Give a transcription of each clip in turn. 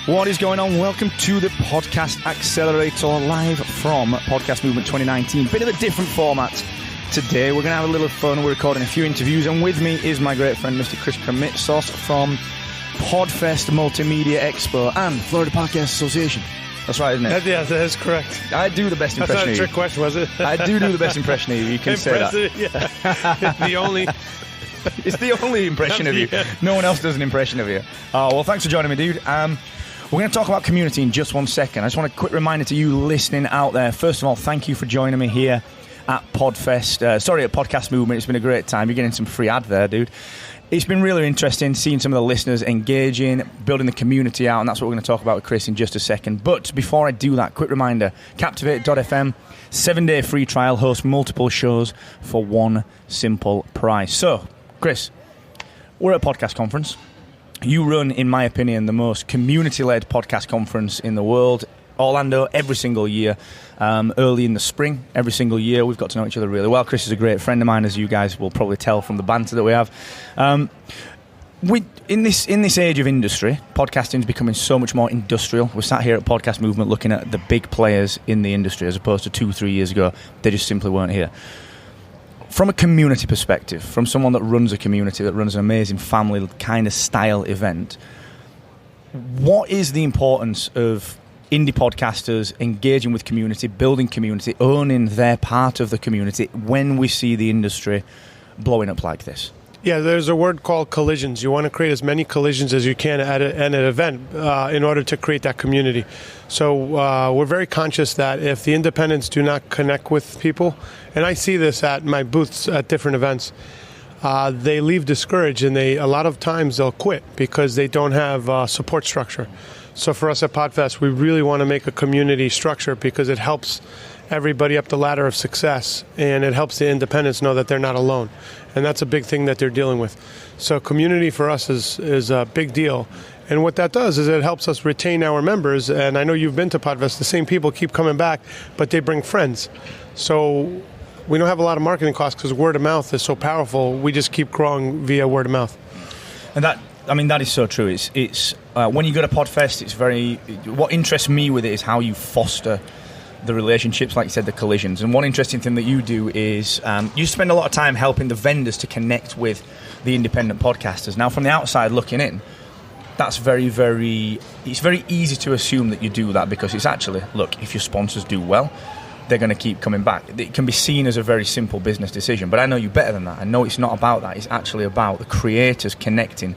What is going on? Welcome to the Podcast Accelerator, live from Podcast Movement 2019. Bit of a different format today. We're going to have a little fun. We're recording a few interviews, and with me is my great friend, Mr. Chris Krimitsos from Podfest Multimedia Expo and Florida Podcast Association. That's right, isn't it? Yeah, that is correct. I do the best impression of you. That's not a trick question, was it? I do the best impression of you. You can say that. Yeah. The only... It's the only impression of you. Yeah. No one else does an impression of you. Oh, well, thanks for joining me, dude. We're going to talk about community in just 1 second. I just want a quick reminder to you listening out there. First of all, thank you for joining me here at Podfest. At Podcast Movement. It's been a great time. You're getting some free ad there, dude. It's been really interesting seeing some of the listeners engaging, building the community out, and that's what we're going to talk about with Chris in just a second. But before I do that, quick reminder, Captivate.fm, 7-day free trial, hosts multiple shows for one simple price. So, Chris, we're at a podcast conference. You run, in my opinion, the most community-led podcast conference in the world. Orlando, every single year, early in the spring, every single year. We've got to know each other really well. Chris is a great friend of mine, as you guys will probably tell from the banter that we have. In this age of industry, podcasting is becoming so much more industrial. We're sat here at Podcast Movement looking at the big players in the industry, as opposed to 2-3 years ago. They just simply weren't here. From a community perspective, from someone that runs a community, that runs an amazing family kind of style event, what is the importance of indie podcasters engaging with community, building community, owning their part of the community when we see the industry blowing up like this? Yeah, there's a word called collisions. You want to create as many collisions as you can at an event in order to create that community. So we're very conscious that if the independents do not connect with people, and I see this at my booths at different events, they leave discouraged, and a lot of times they'll quit because they don't have support structure. So for us at Podfest, we really want to make a community structure because it helps everybody up the ladder of success, and it helps the independents know that they're not alone. And that's a big thing that they're dealing with. So community for us is a big deal. And what that does is it helps us retain our members. And I know you've been to Podfest. The same people keep coming back, but they bring friends. So we don't have a lot of marketing costs because word of mouth is so powerful. We just keep growing via word of mouth. And that is so true. It's when you go to Podfest, it's very... What interests me with it is how you foster the relationships, like you said, the collisions. And one interesting thing that you do is you spend a lot of time helping the vendors to connect with the independent podcasters. Now, from the outside looking in, that's it's very easy to assume that you do that because it's actually, look, if your sponsors do well, they're going to keep coming back. It can be seen as a very simple business decision, but I know you better than that. I know it's not about that. It's actually about the creators connecting,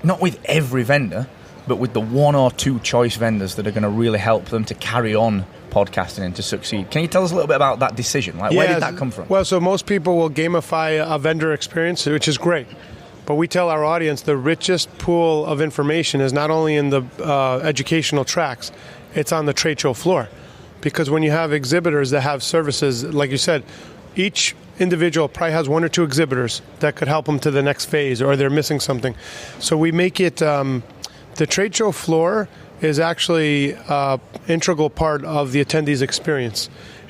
not with every vendor, but with the 1 or 2 choice vendors that are going to really help them to carry on podcasting and to succeed. Can you tell us a little bit about that decision? Where did that come from? Well, so most people will gamify a vendor experience, which is great. But we tell our audience the richest pool of information is not only in the educational tracks, it's on the trade show floor. Because when you have exhibitors that have services, like you said, each individual probably has 1 or 2 exhibitors that could help them to the next phase, or they're missing something. So we make it, the trade show floor is actually an integral part of the attendees' experience.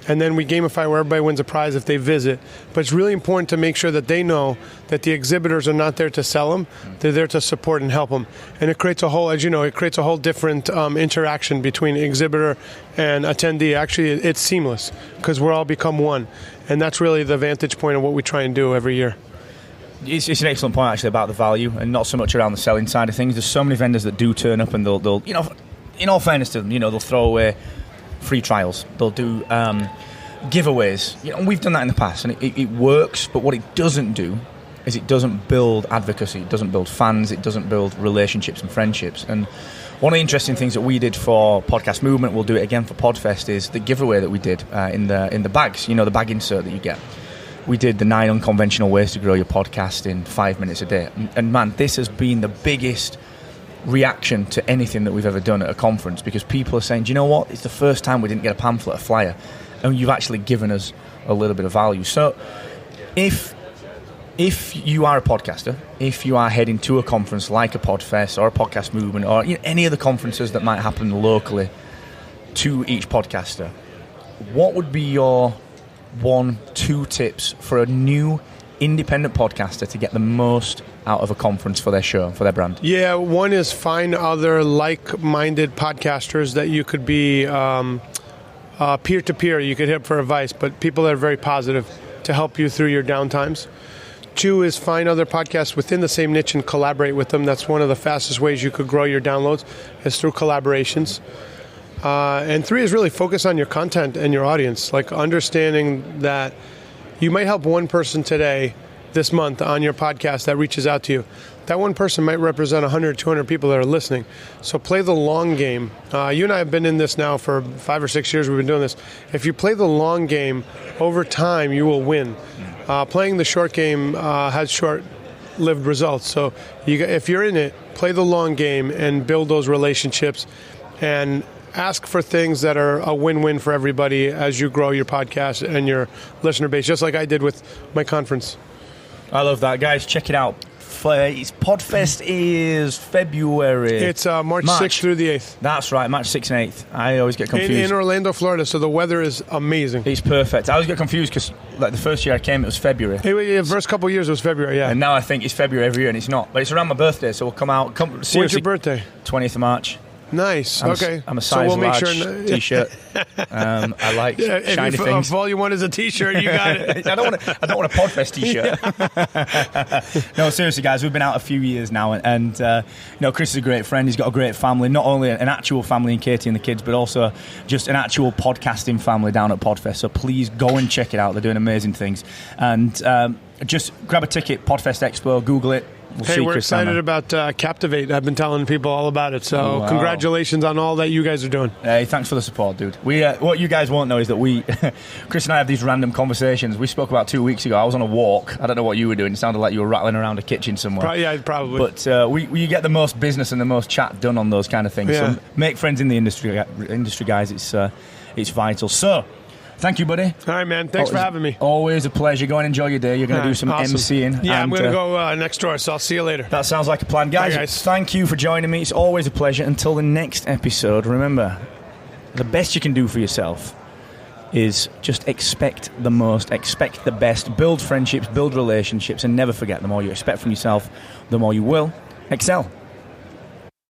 And then we gamify where everybody wins a prize if they visit. But it's really important to make sure that they know that the exhibitors are not there to sell them. They're there to support and help them. And it creates a whole, as you know, different interaction between exhibitor and attendee. Actually, it's seamless because we're all become one. And that's really the vantage point of what we try and do every year. It's an excellent point, actually, about the value and not so much around the selling side of things. There's so many vendors that do turn up and they'll in all fairness to them, they'll throw away free trials. They'll do giveaways. We've done that in the past, and it works. But what it doesn't do is it doesn't build advocacy. It doesn't build fans. It doesn't build relationships and friendships. And one of the interesting things that we did for Podcast Movement, we'll do it again for Podfest, is the giveaway that we did in the bags. The bag insert that you get. We did the 9 unconventional ways to grow your podcast in 5 minutes a day. And man, this has been the biggest reaction to anything that we've ever done at a conference, because people are saying, do you know what? It's the first time we didn't get a pamphlet, a flyer, and you've actually given us a little bit of value. So if you are a podcaster, if you are heading to a conference like a Podfest or a Podcast Movement or any of the conferences that might happen locally to each podcaster, what would be your 1-2 tips for a new independent podcaster to get the most out of a conference for their show, for their brand? Yeah, one is find other like-minded podcasters that you could be peer-to-peer. You could hit for advice, but people that are very positive to help you through your downtimes. 2 is find other podcasts within the same niche and collaborate with them. That's one of the fastest ways you could grow your downloads is through collaborations. And 3 is really focus on your content and your audience, like understanding that you might help one person today, this month, on your podcast that reaches out to you. That one person might represent 100, 200 people that are listening. So play the long game. You and I have been in this now for 5 or 6 years. We've been doing this. If you play the long game, over time, you will win. Playing the short game has short-lived results. So if you're in it, play the long game and build those relationships and ask for things that are a win-win for everybody as you grow your podcast and your listener base, just like I did with my conference. I love that. Guys, check it out. Podfest is February. It's March 6th through the 8th. That's right, March 6th and 8th. I always get confused. In Orlando, Florida, so the weather is amazing. It's perfect. I always get confused because the first year I came, it was February. The first couple of years it was February, yeah. And now I think it's February every year, and it's not. But it's around my birthday, so we'll come out. When's your birthday? 20th of March. Nice. Okay. I'm a size large T-shirt. I like shiny things. If all you want is a T-shirt, you got it. I don't want a Podfest T-shirt. No, seriously, guys, we've been out a few years now, and Chris is a great friend. He's got a great family, not only an actual family in Katie and the kids, but also just an actual podcasting family down at Podfest. So please go and check it out. They're doing amazing things. And just grab a ticket, Podfest Expo, Google it. We're excited about Captivate. I've been telling people all about it, so congratulations on all that you guys are doing. Hey, thanks for the support, dude. What you guys won't know is that Chris and I have these random conversations. We spoke about 2 weeks ago. I was on a walk. I don't know what you were doing. It sounded like you were rattling around a kitchen somewhere. Probably. But we get the most business and the most chat done on those kind of things. Yeah. So make friends in the industry, guys. It's vital. So, thank you, buddy. All right, man. Thanks for having me. Always a pleasure. Go and enjoy your day. You're going to do some awesome. MCing. Yeah, I'm going to go next door, so I'll see you later. That sounds like a plan. Guys, thank you for joining me. It's always a pleasure. Until the next episode, remember, the best you can do for yourself is just expect the most, expect the best, build friendships, build relationships, and never forget, the more you expect from yourself, the more you will excel.